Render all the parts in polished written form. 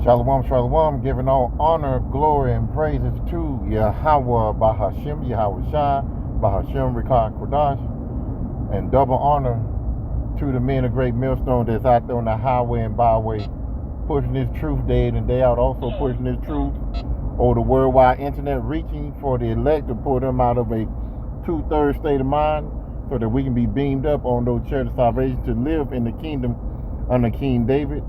Shalom, shalom, giving all honor, glory, and praises to Yahweh Bahashem, Yahweh Shai, Bahashem Rikah Kodash, and double honor to the men of great millstone that's out there on the highway and byway, pushing this truth day in and day out, also pushing this truth over the worldwide internet, reaching for the elect to pull them out of a 2/3 state of mind so that we can be beamed up on those chairs of salvation to live in the kingdom under King David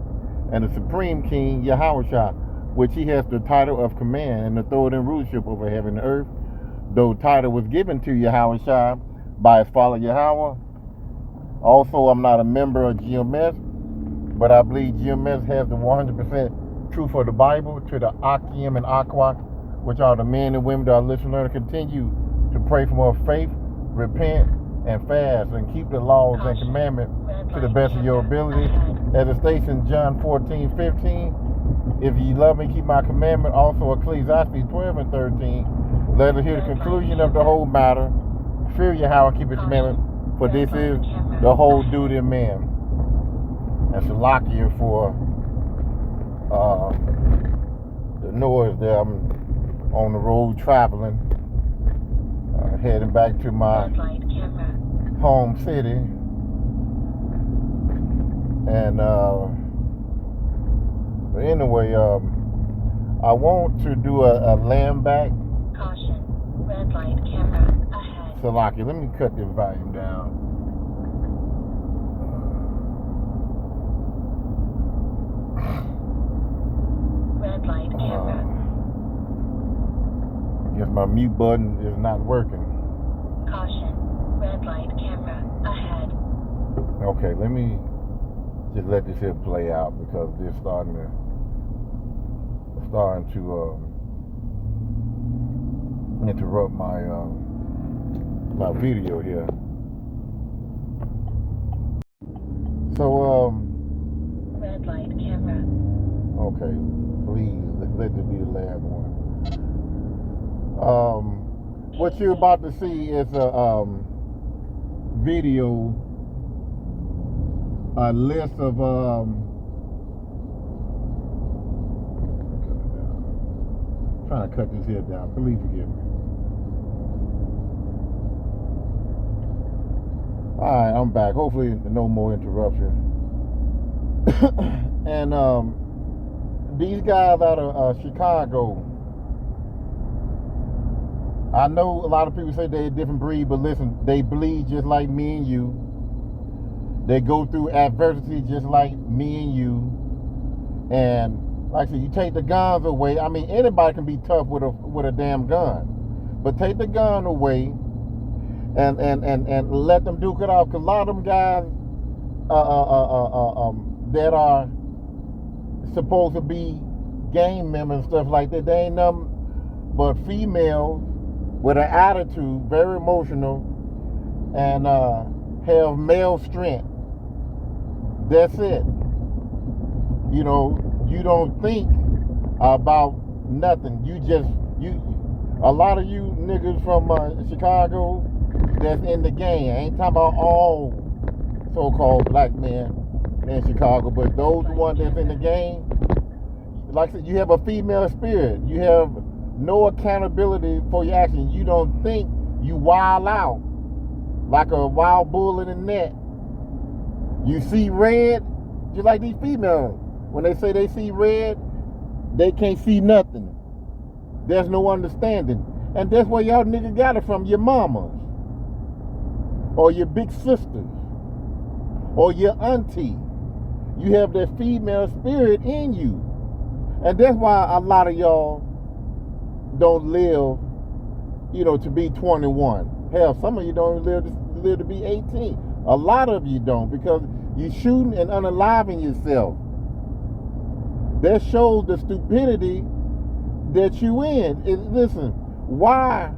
and the supreme king Yahushua, which he has the title of command and authority and rulership over heaven and earth. Though title was given to Yahushua by his father Yahweh. Also, I'm not a member of GMS, but I believe GMS has the 100% truth of the Bible to the Akim and Aquak, which are the men and women that are listening to continue to pray for more faith, repent, and fast, and keep the laws and commandments to the best of your ability. As it states in John 14:15, if ye love me, keep my commandment. Also Ecclesiastes 12 and 13. Let us hear the conclusion of the whole matter. Fear Yahweh and keep his commandment, for this is the whole duty of man. And Shalakia for the noise there. I'm on the road traveling, heading back to my home city. And but anyway, I want to do a land back. Caution, red light camera ahead. Salaki, let me cut this volume down. Red light camera. Guess my mute button is not working. Caution, red light camera ahead. Okay, let me just let this here play out because this starting to interrupt my my video here. So red light camera. okay, please let this be the last one. What you're about to see is a video, a list of trying to cut this here down. Please forgive me. Alright, I'm back. Hopefully no more interruption. And these guys out of Chicago, I know a lot of people say they're a different breed, but listen, they bleed just like me and you. They go through adversity just like me and you. And like I said, you take the guns away. I mean, anybody can be tough with a damn gun. But take the gun away and let them duke it out. Because a lot of them guys that are supposed to be gang members and stuff like that, they ain't nothing but females with an attitude, very emotional, and have male strength. That's it. You know, you don't think about nothing. A lot of you niggas from Chicago that's in the gang. I ain't talking about all so-called black men in Chicago, but those ones that's in the gang, like I said, you have a female spirit. You have no accountability for your actions. You don't think, you wild out like a wild bull in the net. You see red, just like these females. When they say they see red, they can't see nothing. There's no understanding. And that's where y'all niggas got it from, your mamas, or your big sisters, or your auntie. You have that female spirit in you. And that's why a lot of y'all don't live, to be 21. Hell, some of you don't live to be 18. A lot of you don't, because you're shooting and unaliving yourself. That shows the stupidity that you in. Listen, why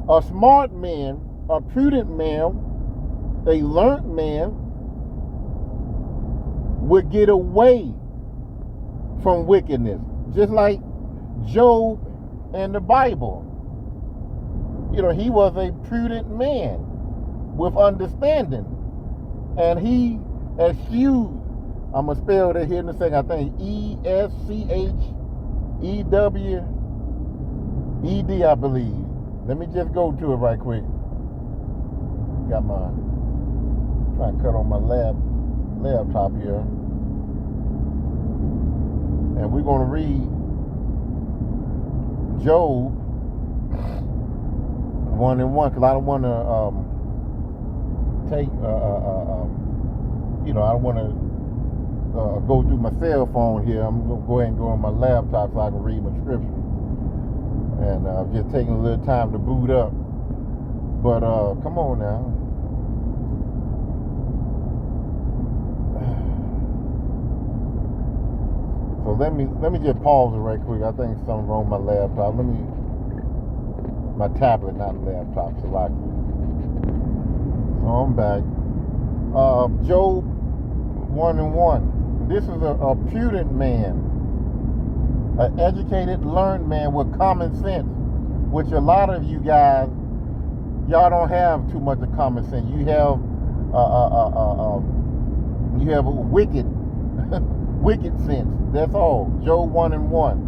a smart man, a prudent man, a learned man would get away from wickedness, just like Job in the Bible. He was a prudent man with understanding, and he eschewed I'm going to spell it here in a second. I think ESCHEWED, I believe. Let me just go to it right quick. Got my, trying to cut on my laptop here. And we're going to read Job 1:1, because I don't want to take, I don't want to go through my cell phone here. I'm going to go ahead and go on my laptop so I can read my scripture. And just taking a little time to boot up. But come on now. So let me just pause it right quick. I think something wrong with my laptop. My tablet, not laptop, so like it. So I'm back. Job 1:1. This is a prudent man, an educated, learned man with common sense, which a lot of you guys, y'all don't have too much of common sense. You have a wicked wicked sense. That's all. Job 1:1.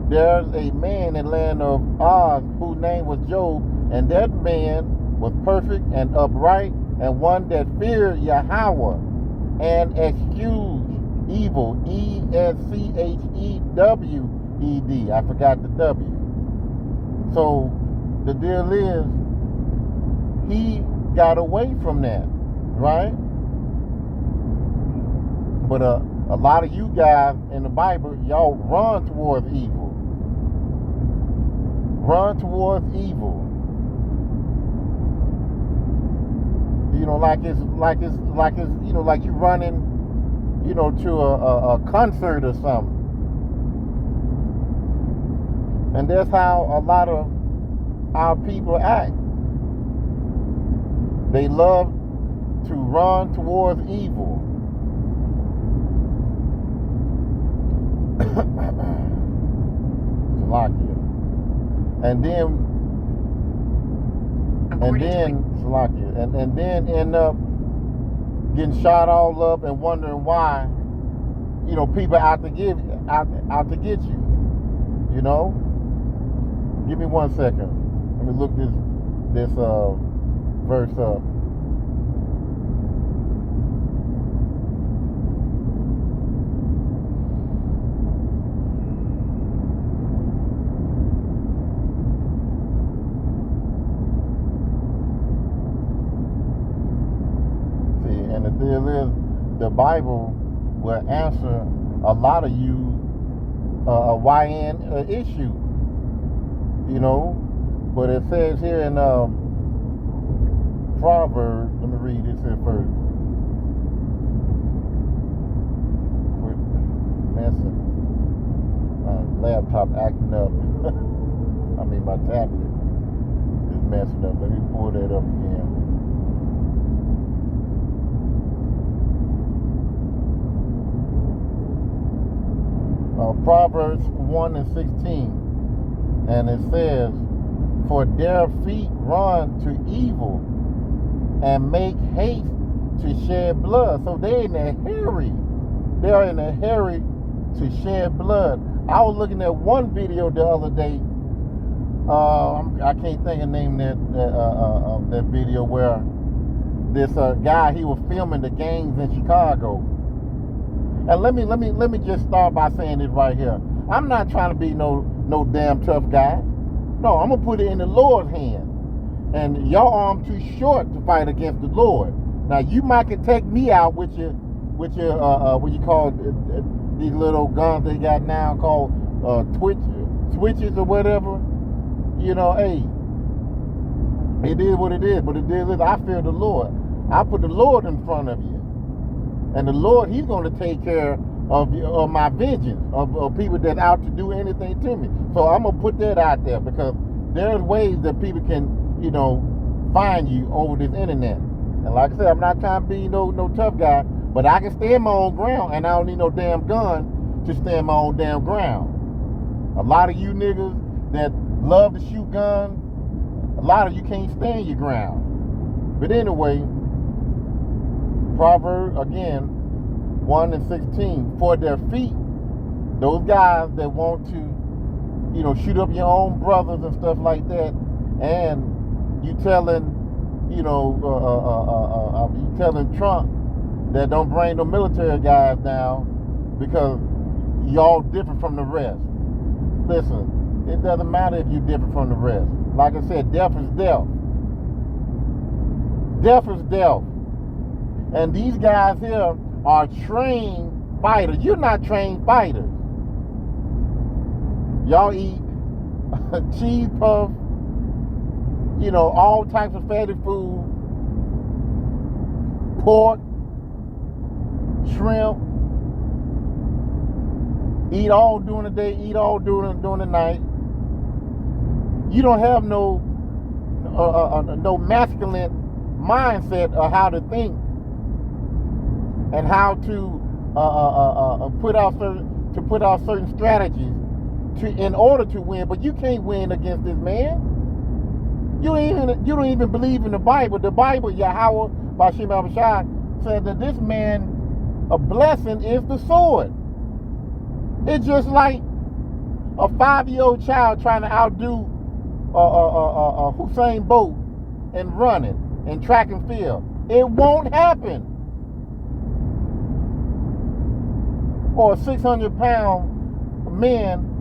There's a man in the land of Oz whose name was Job, and that man was perfect and upright, and one that feared Yahweh and eschewed evil. ESCHEWED. I forgot the W. So the deal is, he got away from that, right? But a lot of you guys in the Bible, y'all run towards evil. Run towards evil. Like it's like you running, to a concert or something. And that's how a lot of our people act. They love to run towards evil. Salakia. And then end up getting shot all up and wondering why, people out to get you. Give me 1 second. Let me look this verse up. The Bible will answer a lot of you YN issue, but it says here in Proverbs, let me read this here first. Quit messing. My laptop acting up. My tablet is messing up. Let me pull that up again. Proverbs 1:16, and it says, "For their feet run to evil and make haste to shed blood." So they're in a hurry. They're in a hurry to shed blood. I was looking at one video the other day. I can't think of the name of that video, where this guy, he was filming the gangs in Chicago. And let me just start by saying this right here. I'm not trying to be no damn tough guy. No, I'm gonna put it in the Lord's hand. And your arm too short to fight against the Lord. Now you might can take me out with your what you call these little guns they got now called switches or whatever. Hey, it is what it is. But the deal is, I fear the Lord. I put the Lord in front of you. And the Lord, he's going to take care of my vengeance, of people that's out to do anything to me. So I'm going to put that out there, because there's ways that people can, find you over this internet. And like I said, I'm not trying to be no tough guy, but I can stand my own ground, and I don't need no damn gun to stand my own damn ground. A lot of you niggas that love to shoot guns, a lot of you can't stand your ground. But anyway, Proverbs, again, 1 and 16. For their feet, those guys that want to, shoot up your own brothers and stuff like that, and you telling, you telling Trump that don't bring no military guys down because y'all different from the rest. Listen, it doesn't matter if you're different from the rest. Like I said, death is death. Death is death. And these guys here are trained fighters. You're not trained fighters. Y'all eat cheese puff, all types of fatty food, pork, shrimp, eat all during the day, eat all during the night. You don't have no masculine mindset of how to think and how to put out certain strategies in order to win. But you can't win against this man. You don't even believe in the Bible. The Bible, Yahweh Bashim Abishai, said that this man, a blessing is the sword. It's just like a 5-year-old child trying to outdo Usain Bolt in running and track and field. It won't happen. Or a 600-pound man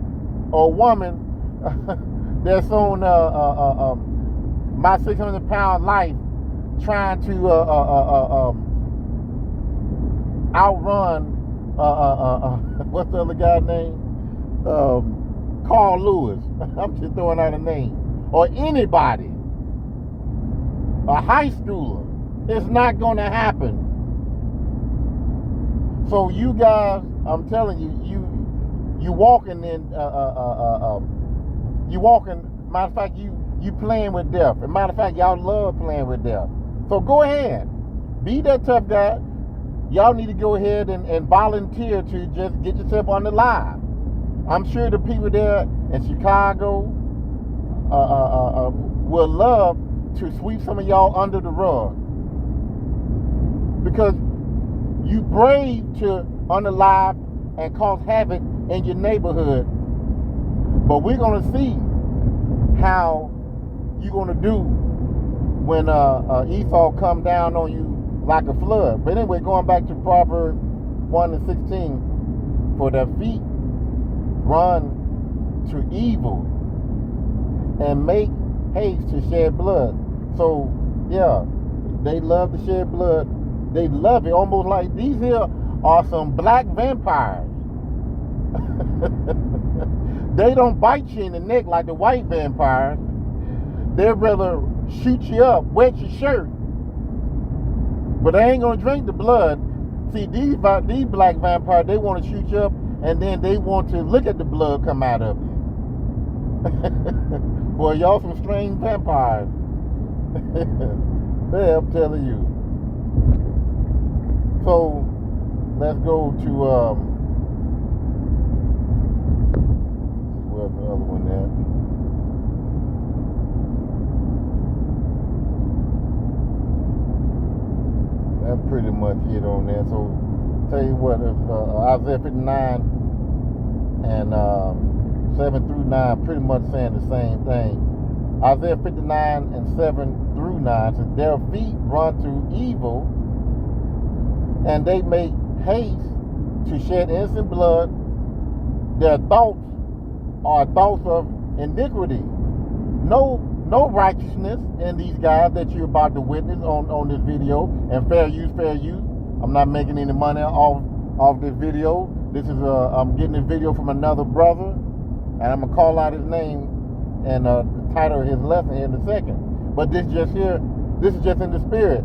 or woman that's on my 600-pound life trying to outrun what's the other guy's name? Carl Lewis. I'm just throwing out a name. Or anybody. A high schooler. It's not going to happen. So you guys, I'm telling you, you walking in, you walking, matter of fact, you playing with death. As a matter of fact, y'all love playing with death. So go ahead. Be that tough guy. Y'all need to go ahead and volunteer to just get yourself on the live. I'm sure the people there in Chicago will love to sweep some of y'all under the rug. Because you brave to unalive and cause havoc in your neighborhood. But we're going to see how you're going to do when Esau come down on you like a flood. But anyway, going back to Proverbs 1 and 16, for their feet run to evil and make haste to shed blood. So, yeah, they love to shed blood. They love it, almost like these here are some black vampires. They don't bite you in the neck like the white vampires. They'd rather shoot you up, wet your shirt. But they ain't gonna drink the blood. See, these black vampires, they want to shoot you up, and then they want to look at the blood come out of you. Boy, y'all some strange vampires. Yeah, I'm telling you. So let's go to where's the other one at? That's pretty much it on there. So tell you what, Isaiah 59 and 7 through 9 pretty much saying the same thing. Isaiah 59 and 7 through 9 says, their feet run to evil, and they make haste to shed innocent blood. Their thoughts are thoughts of iniquity. No righteousness in these guys that you're about to witness on this video. And fair use. I'm not making any money off this video. This is I'm getting this video from another brother, and I'm gonna call out his name and the title of his lesson here in a second. But this is just in the spirit,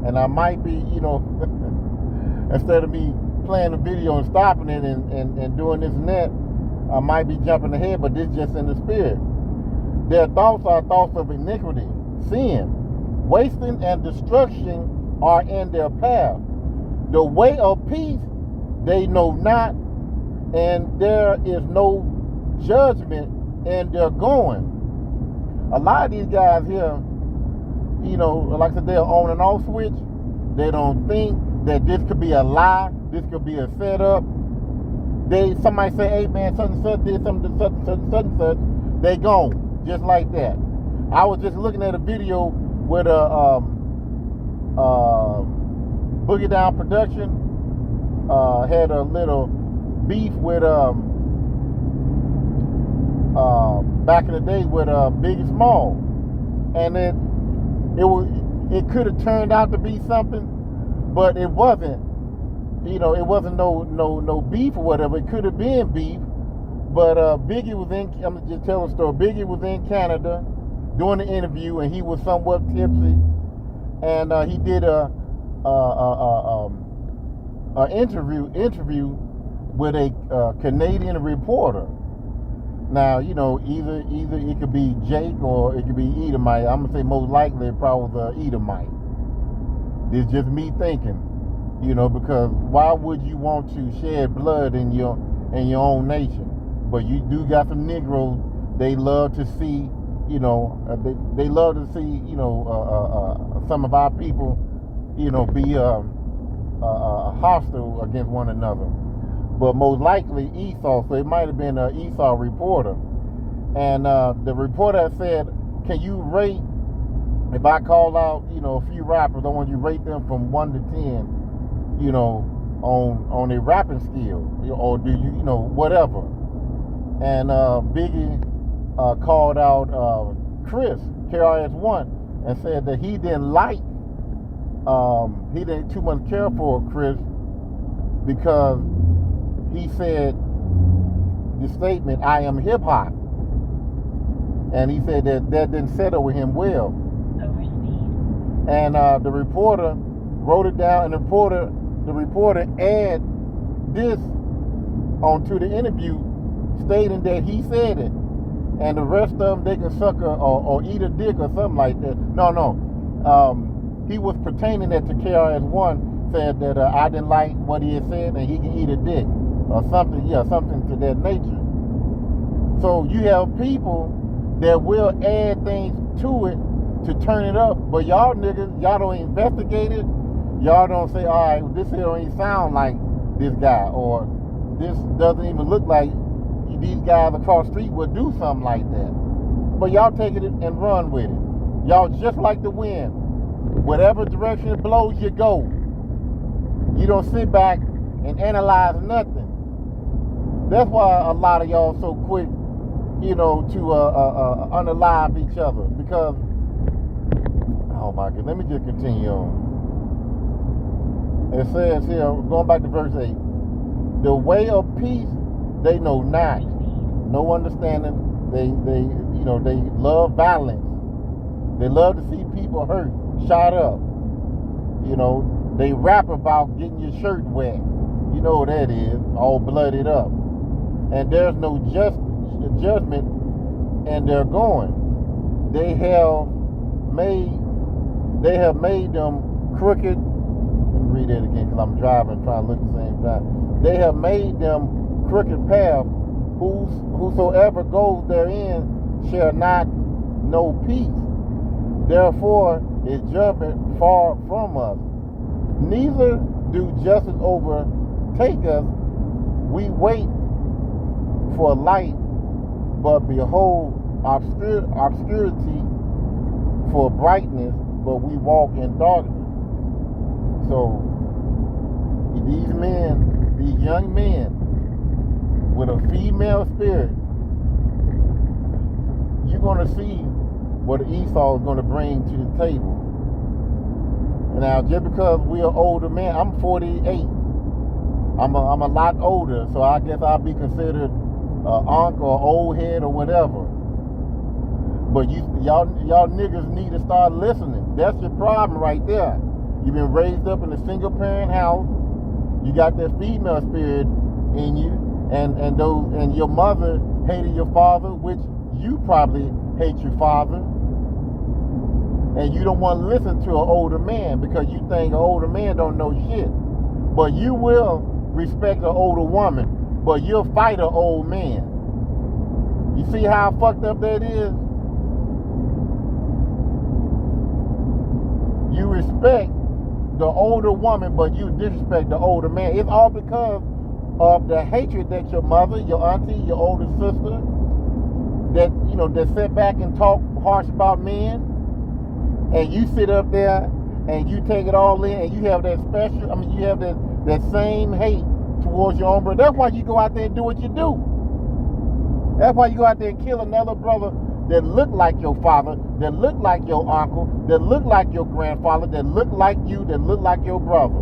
and I might be, instead of me playing the video and stopping it and doing this and that, I might be jumping ahead, but this is just in the spirit. Their thoughts are thoughts of iniquity, sin, wasting and destruction are in their path. The way of peace they know not, and there is no judgment in their going. A lot of these guys here, like I said, they're on and off switch. They don't think, that this could be a lie, this could be a setup. Somebody say, hey man, such and such did something, such and such and such and such. They gone, just like that. I was just looking at a video with a Boogie Down Production had a little beef with back in the day with Biggie Small, and it could have turned out to be something, but it wasn't. You know, it wasn't no beef or whatever. It could have been beef, but Biggie was in. I'm gonna just tell a story. Biggie was in Canada doing the interview, and he was somewhat tipsy, and he did a interview with a Canadian reporter. Now, you know, either it could be Jake or it could be Edomite. I'm gonna say most likely it probably was Edomite. This is just me thinking, you know, because why would you want to shed blood in your own nation? But you do got some Negroes. They love to see, you know, they love to see, you know, some of our people, you know, be hostile against one another. But most likely Esau, so it might have been an Esau reporter. And the reporter said, can you rate, if I call out, you know, a few rappers, I want you to rate them from 1 to 10, you know, on their rapping skill, or do you know, whatever. And Biggie called out Chris, KRS-One, and said that he didn't he didn't too much care for Chris because he said the statement, I am hip hop. And he said that didn't settle with him well. Overspeed. And the reporter wrote it down, and the reporter added this onto the interview, stating that he said it. And the rest of them, they can suck or eat a dick or something like that. No. He was pertaining that to KRS-One, said that I didn't like what he had said and he can eat a dick. Or something, yeah, something to that nature. So you have people that will add things to it to turn it up, but y'all niggas, y'all don't investigate it. Y'all don't say, all right, this here don't even sound like this guy, or this doesn't even look like these guys across the street would do something like that. But y'all take it and run with it. Y'all just like the wind. Whatever direction it blows, you go. You don't sit back and analyze nothing. That's why a lot of y'all so quick, you know, to unalive each other. Because, oh my God, let me just continue on. It says here, going back to verse 8, the way of peace they know not, no understanding. They you know, they love violence. They love to see people hurt, shot up. You know, they rap about getting your shirt wet. You know what that is, all blooded up. And there's no judgment, and they're going. They have made them crooked. Let me read that again because I'm driving, trying to look at the same time. They have made them crooked path. Whosoever goes therein shall not know peace. Therefore is judgment far from us. Neither do justice overtake us. We wait for light, but behold obscurity for brightness, but we walk in darkness. So these men, these young men with a female spirit, you're going to see what Esau is going to bring to the table. Now, just because we're older men, I'm 48. I'm a lot older, so I guess I'll be considered uncle or old head or whatever. But y'all niggas need to start listening. That's your problem right there. You've been raised up in a single parent house. You got that female spirit in you, and your mother hated your father, which you probably hate your father. And you don't want to listen to an older man because you think an older man don't know shit. But you will respect an older woman, but you'll fight an old man. You see how fucked up that is? You respect the older woman, but you disrespect the older man. It's all because of the hatred that your mother, your auntie, your older sister, that that sit back and talk harsh about men, and you sit up there and you take it all in, and you have that special. I mean, you have that same hate towards your own brother. That's why you go out there and do what you do. That's why you go out there and kill another brother that look like your father, that look like your uncle, that look like your grandfather, that look like you, that look like your brother.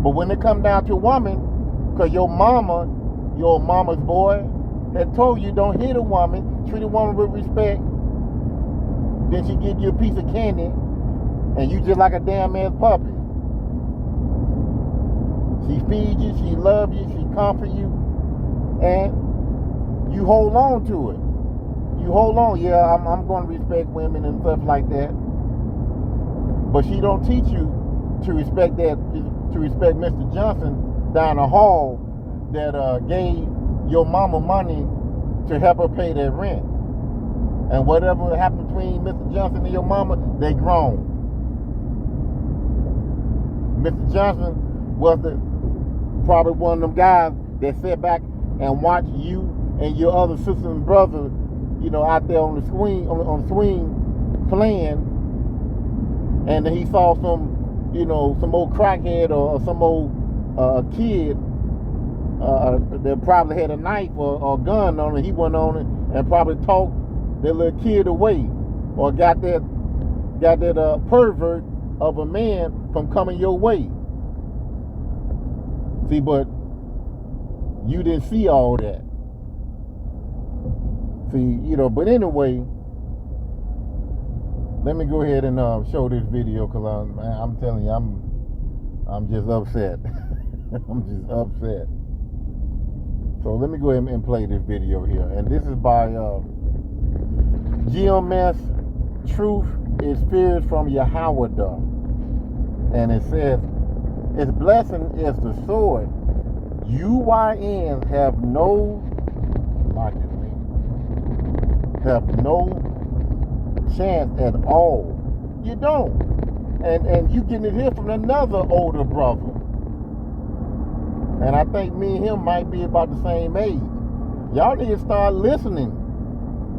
But when it comes down to a woman, because your mama's boy, had told you don't hit a woman, treat a woman with respect, then she give you a piece of candy, and you just like a damn ass puppy. She feeds you, she loves you, she comforts you, and you hold on to it. You hold on. Yeah, I'm going to respect women and stuff like that. But she don't teach you to respect Mr. Johnson down the hall that gave your mama money to help her pay that rent. And whatever happened between Mr. Johnson and your mama, they grown. Mr. Johnson was probably one of them guys that sat back and watched you and your other sisters and brothers, out there on the swing playing, and then he saw some old crackhead or some old kid that probably had a knife or a gun on it. He went on it and probably talked that little kid away, or got that pervert of a man from coming your way. See, but you didn't see all that. See, but anyway, let me go ahead and show this video, because I'm telling you, I'm just upset. I'm just upset. So let me go ahead and play this video here. And this is by GMS Truth is Fears from Yahweh. And it says, its blessing is the sword. UYNs have no chance at all. You don't. And you getting it here from another older brother. And I think me and him might be about the same age. Y'all need to start listening.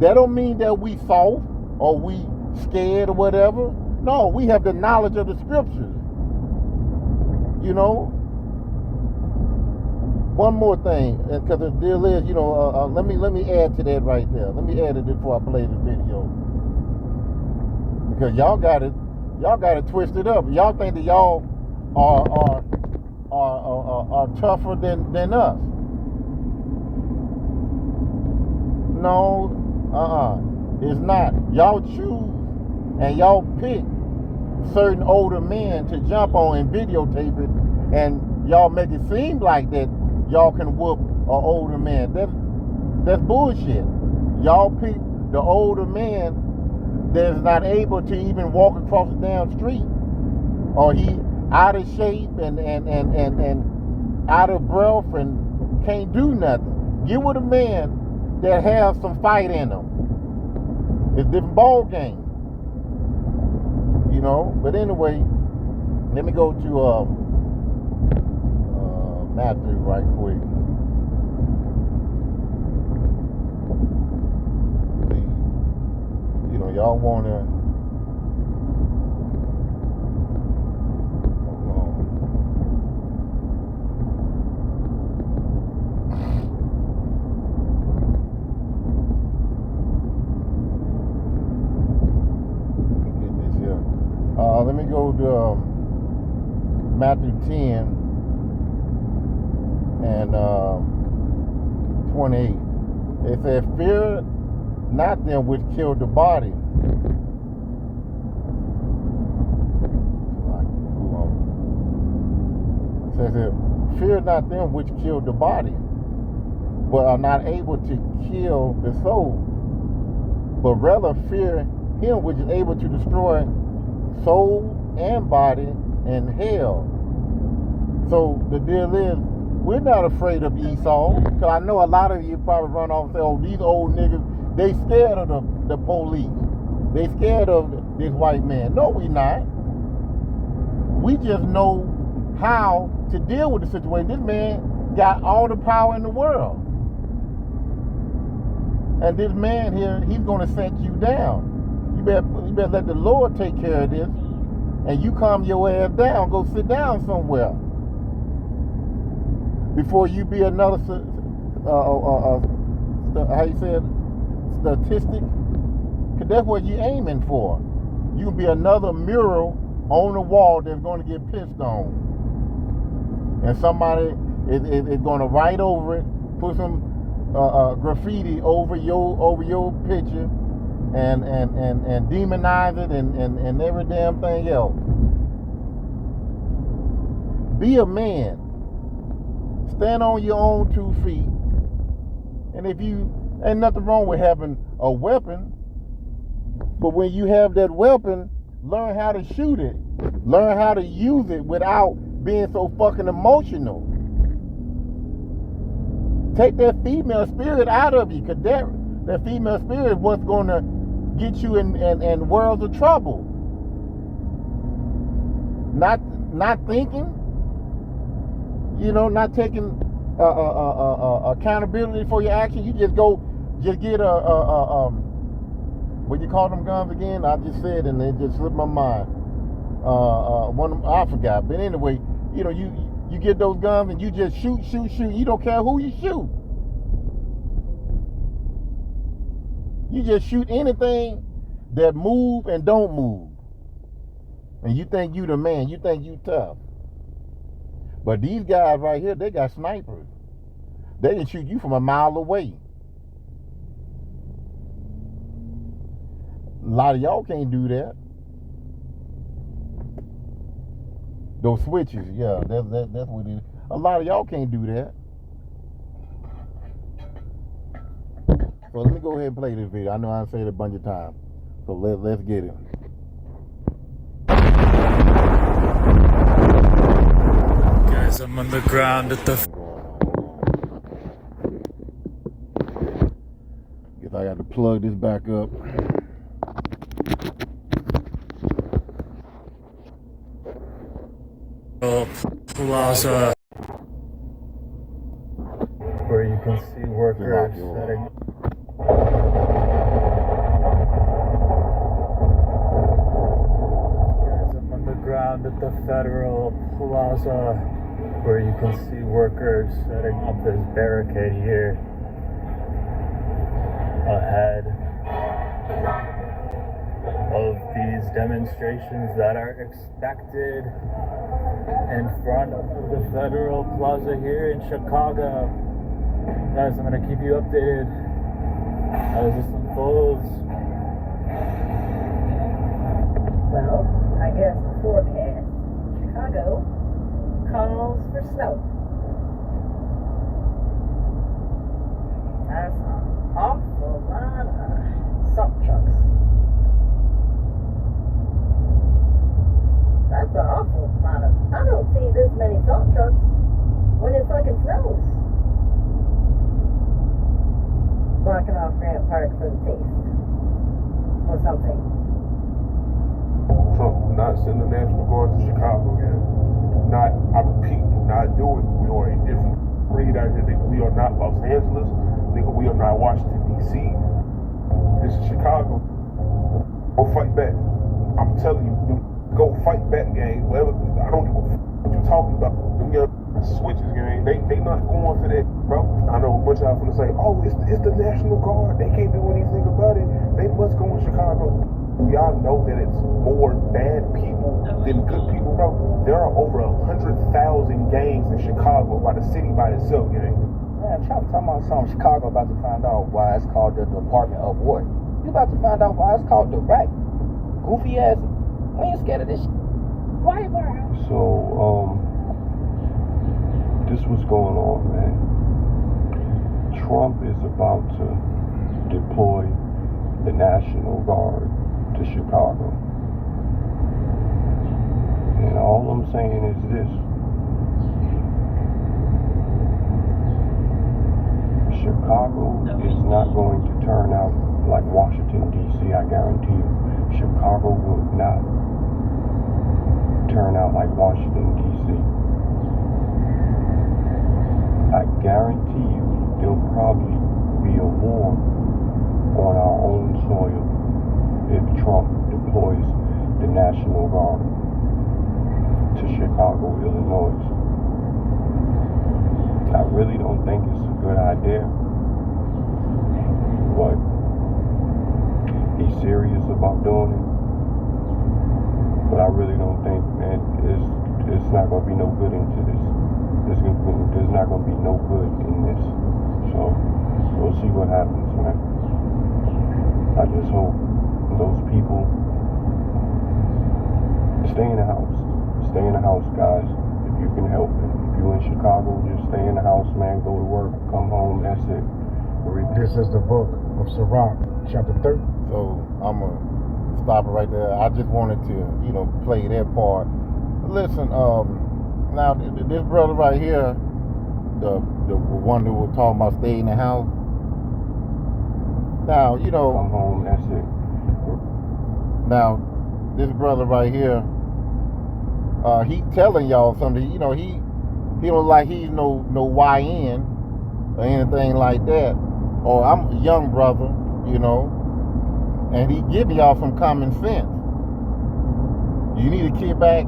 That don't mean that we soft or we scared or whatever. No, we have the knowledge of the scriptures. One more thing, because the deal is, let me add to that right there. Let me add it before I play the video, because y'all got it twisted up. Y'all think that y'all are tougher than us. No, it's not. Y'all choose and y'all pick certain older men to jump on and videotape it, and y'all make it seem like that y'all can whoop an older man. That's bullshit. Y'all pick the older man that's not able to even walk across the damn street, or he out of shape and out of breath and can't do nothing. Get with a man that has some fight in him. It's a different ball game. But anyway, let me go to Matthew right quick. See, y'all wanna let me go to Matthew 10 and 28. It says, fear not them which kill the body. It says, fear not them which kill the body, but are not able to kill the soul, but rather fear him which is able to destroy soul and body in hell. So the deal is, we're not afraid of Esau, because I know a lot of you probably run off and say, oh, these old niggas, they scared of the police. They scared of this white man. No, we not. We just know how to deal with the situation. This man got all the power in the world. And this man here, he's going to set you down. You better let the Lord take care of this. And you calm your ass down. Go sit down somewhere. Before you be another, how you say it, statistic. Because that's what you're aiming for. You'll be another mural on the wall that's going to get pissed on. And somebody is going to write over it, put some graffiti over your picture, and demonize it and every damn thing else. Be a man. Stand on your own 2 feet. And if you, ain't nothing wrong with having a weapon, but when you have that weapon, learn how to shoot it. Learn how to use it without being so fucking emotional. Take that female spirit out of you, because that female spirit is what's going to get you in worlds of trouble. Not thinking, not taking accountability for your actions. You just get what you call them guns again? I just said and it just slipped my mind. I forgot. But anyway, you get those guns and you just shoot. You don't care who you shoot. You just shoot anything that move and don't move. And you think you the man. You think you tough. But these guys right here, they got snipers. They can shoot you from a mile away. A lot of y'all can't do that. Those switches, yeah, that's what it is. A lot of y'all can't do that. So let me go ahead and play this video. I know I said it a bunch of times. So let's get it. Guys, I'm on the ground at the... Guess I got to plug this back up. Plaza, where you can see workers setting. Guys, I'm on the ground at the Federal Plaza, where you can see workers setting up this barricade here ahead of these demonstrations that are expected in front of the Federal Plaza here in Chicago. Guys, I'm going to keep you updated as this unfolds. Well, I guess the forecast. Chicago calls for snow. That's an awful lot of salt trucks. That's an awful lot of... I don't see this many salt trucks when it fucking snows. Blocking off Grant Park for the taste. Or something. Trump will not send the National Guard to Chicago again. Not, I repeat, do not do it. We are a different breed out here, nigga. We are not Los Angeles. Nigga, we are not Washington, D.C. This is Chicago. Go fight back. I'm telling you, dude. Go fight back, gang. Whatever. I don't give a f what you talking about. Them young switches, gang. They not going for that, bro. I know a bunch of y'all finna say, oh, it's the National Guard. They can't do anything about it. They must go in Chicago. Y'all know that it's more bad people than good people, bro. There are over 100,000 gangs in Chicago by the city by itself, gang. Man, Trump talking about something. Chicago about to find out why it's called the Department of War. You about to find out why it's called the RAC. Goofy ass. We ain't scared of this shit. Why? So, this was going on, man. Trump is about to deploy the National Guard to Chicago. And all I'm saying is this. Chicago is not going to turn out like Washington, D.C., I guarantee you. Chicago will not turn out like Washington, D.C. I guarantee you there'll probably be a war on our own soil if Trump deploys the National Guard to Chicago, Illinois. I really don't think it's a good idea, but he's serious about doing it. But I really don't think, man, it's not gonna be no good into this. There's not gonna be no good in this. So we'll see what happens, man. I just hope those people stay in the house. Stay in the house, guys, if you can help it. If you're in Chicago, just stay in the house, man. Go to work, come home, that's it. This is the book of Sirach, chapter 30. So I'm going to stop it right there. I just wanted to, play that part. Listen, now this brother right here, the one who was talking about staying in the house. Now, come home, that's it. Now, this brother right here, he telling y'all something. He don't like he's no YN or anything like that. Or I'm a young brother, and he giving y'all some common sense. You need to kick back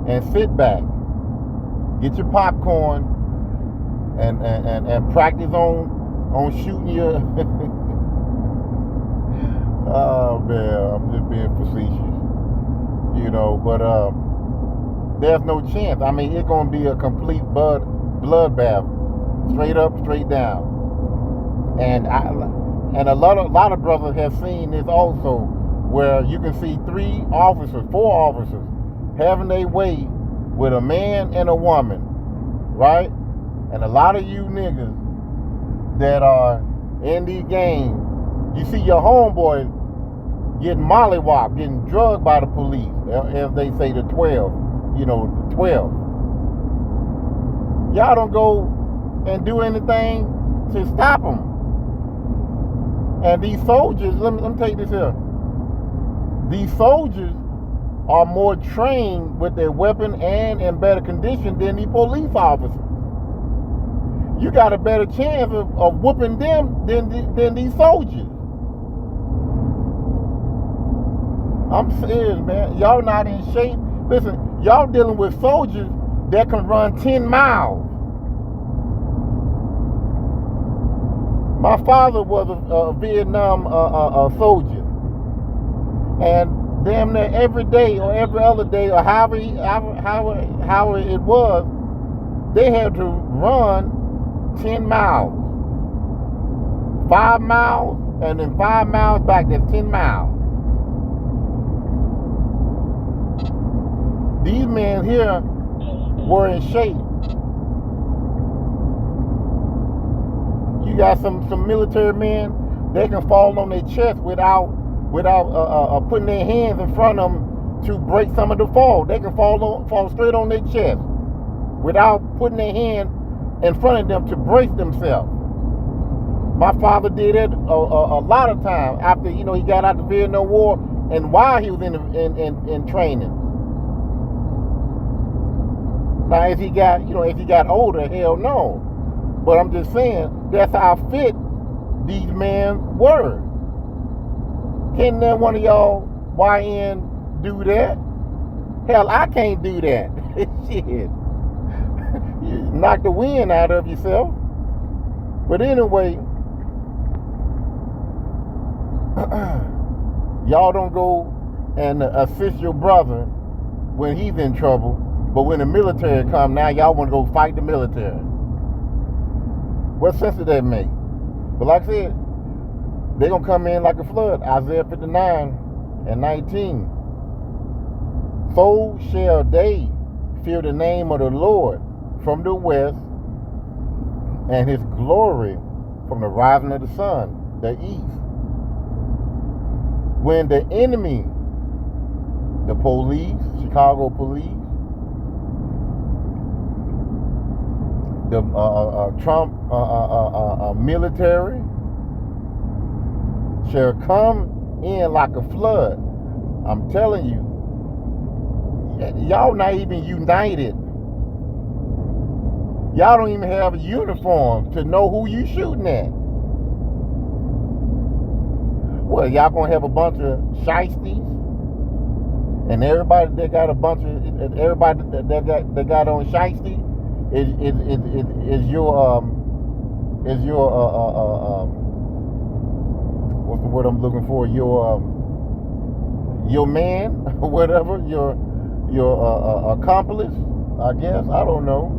and sit back, get your popcorn, and practice on shooting your. Oh man, I'm just being facetious, but there's no chance. I mean, it's gonna be a complete bloodbath, straight up, straight down. And a lot of brothers have seen this also, where you can see 4 officers having their way with a man and a woman, right? And a lot of you niggas that are in these games, you see your homeboys getting mollywopped, getting drugged by the police, as they say, the 12. The 12. Y'all don't go and do anything to stop them. And these soldiers, let me take this here. These soldiers are more trained with their weapon and in better condition than the police officers. You got a better chance of whooping them than these soldiers. I'm serious, man. Y'all not in shape. Listen, y'all dealing with soldiers that can run 10 miles. My father was a Vietnam soldier, and damn near every day or every other day or however it was, they had to run 10 miles, 5 miles, and then 5 miles back. That's 10 miles. These men here were in shape. You got some military men, they can fall on their chest without putting their hands in front of them to break some of the fall. They can fall straight on their chest without putting their hand in front of them to brace themselves. My father did it a lot of times after he got out the Vietnam War and while he was in training. Now, if he got older, hell no. But I'm just saying, that's how fit these men were. Can then one of y'all YN do that? Hell, I can't do that. Shit. You knock the wind out of yourself. But anyway, y'all don't go and assist your brother when he's in trouble. But when the military come, now y'all want to go fight the military. What sense does that make? But like I said, they're going to come in like a flood. Isaiah 59:19. So shall they fear the name of the Lord from the west, and his glory from the rising of the sun, the east. When the enemy, the police, Chicago police, the Trump military, shall come in like a flood. I'm telling you, y'all not even united. Y'all don't even have a uniform to know who you shooting at. Well, y'all gonna have a bunch of shiesties, and everybody that got a bunch of everybody that got on shiesty is your what's the word I'm looking for? Your man, or whatever, your accomplice, I guess. I don't know.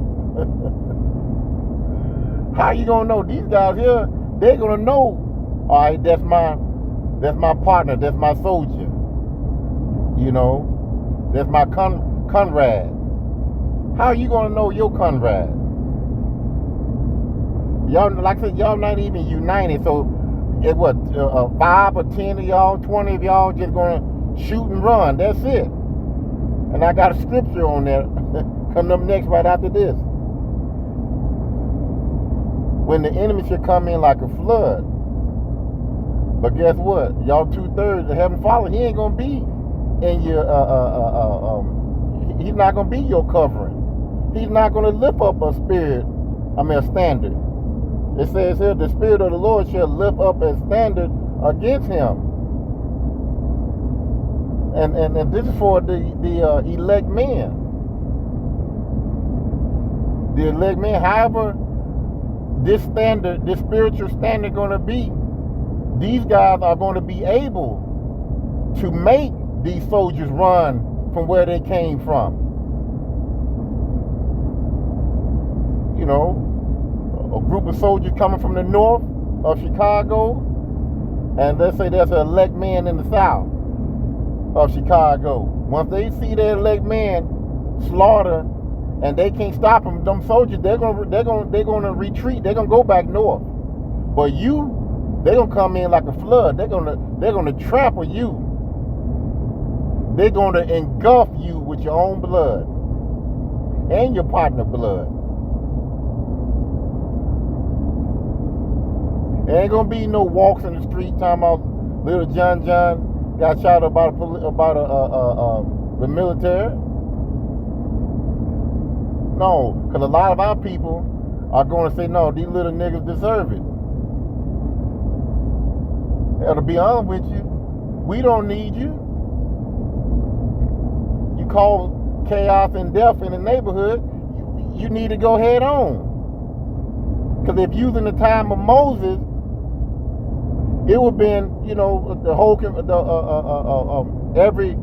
How you gonna know? These guys here, they're gonna know. All right, that's my partner, that's my soldier. You know, that's my Conrad. How you gonna know your Conrad? Y'all, like I said, y'all not even united. So, it what 5 or 10 of y'all, 20 of y'all just gonna shoot and run. That's it. And I got a scripture on there coming up next right after this. When the enemy should come in like a flood. But guess what? Y'all 2/3 that haven't followed, he ain't gonna be in your he's not gonna be your covering. He's not gonna lift up a standard. It says here, the Spirit of the Lord shall lift up a standard against him. And this is for the elect men. The elect men, however this standard, this spiritual standard gonna be, these guys are going to be able to make these soldiers run from where they came from. You know, a group of soldiers coming from the north of Chicago, and let's say there's an elect man in the south of Chicago. Once they see their elect man slaughter, and they can't stop them, them soldiers, they're gonna retreat. They're gonna go back north. But they're gonna come in like a flood. They're gonna trample you. They're gonna engulf you with your own blood and your partner blood. There ain't gonna be no walks in the street talking about little John got shot about the military. No, because a lot of our people are going to say, no, these little niggas deserve it. And to be honest with you, we don't need you. You cause chaos and death in the neighborhood, you need to go head on. Because if using the time of Moses, it would have been, you know, the whole every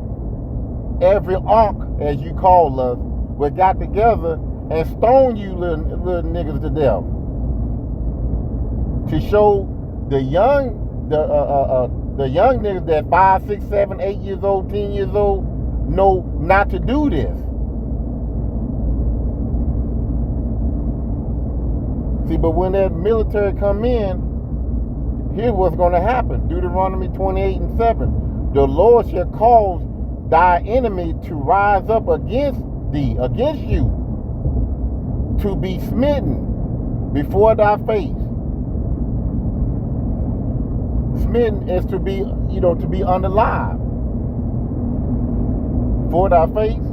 ankh, as you call us, we got together and stoned you little niggas to death to show the young niggas that 5, 6, 7, 8 years old, 10 years old know not to do this. See, but when that military come in, here's what's going to happen. Deuteronomy 28:7. The Lord shall cause thy enemy to rise up against thee, against you, to be smitten before thy face. Smitten is to be, to be unalive. Before thy face,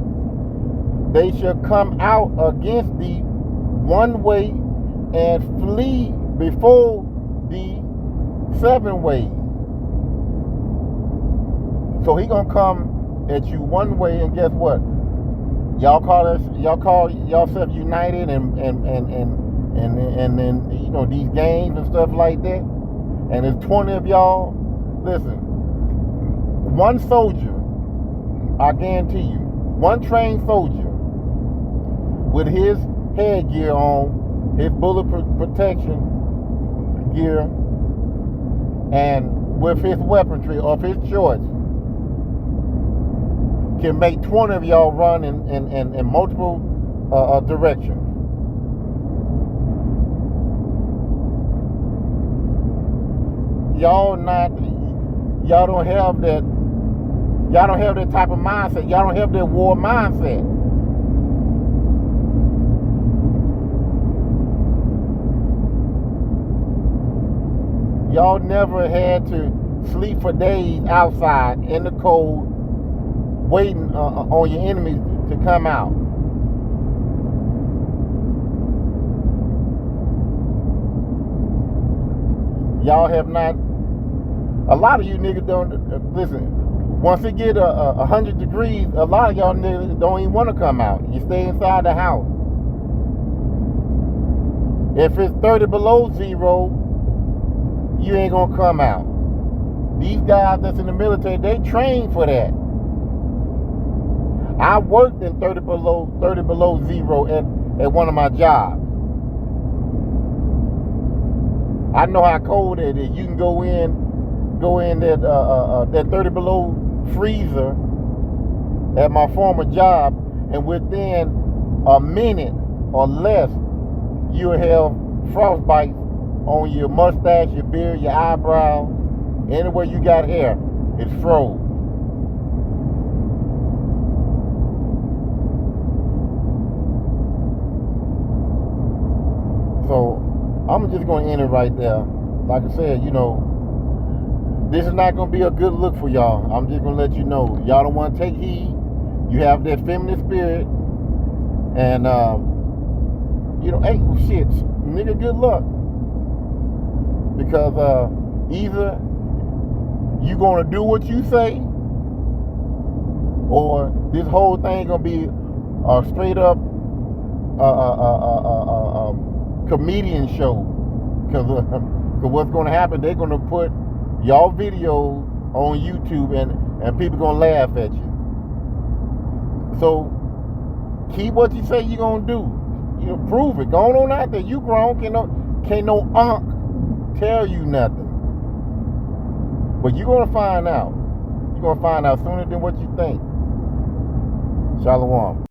they shall come out against thee one way and flee before thee 7 ways. So he gonna come at you one way, and guess what? Y'all call yourself united and then these games and stuff like that. And there's 20 of y'all. Listen, one soldier, I guarantee you, one trained soldier with his headgear on, his bullet protection gear, and with his weaponry of his choice, can make 20 of y'all run in multiple directions. Y'all don't have that type of mindset. Y'all don't have that war mindset. Y'all never had to sleep for days outside in the cold, waiting on your enemies to come out. Y'all have not. A lot of you niggas don't listen. Once it get 100 degrees, a lot of y'all niggas don't even want to come out. You stay inside the house. If it's 30 below zero, you ain't gonna come out. These guys that's in the military, they train for that. I worked in 30 below zero at one of my jobs. I know how cold it is. You can go in that 30 below freezer at my former job, and within a minute or less, you'll have frostbite on your mustache, your beard, your eyebrows, anywhere you got hair, it's froze. So I'm just going to end it right there. Like I said, this is not going to be a good look for y'all. I'm just going to let you know. Y'all don't want to take heed. You have that feminine spirit. And, hey, shit, nigga, good luck. Because either you going to do what you say, or this whole thing going to be a straight up comedian show. Because what's going to happen, they're going to put y'all videos on YouTube and people going to laugh at you. So keep what you say you're going to do. Prove it. Go on out there. You grown. Can't no unk tell you nothing. But you're going to find out. You're going to find out sooner than what you think. Shalom.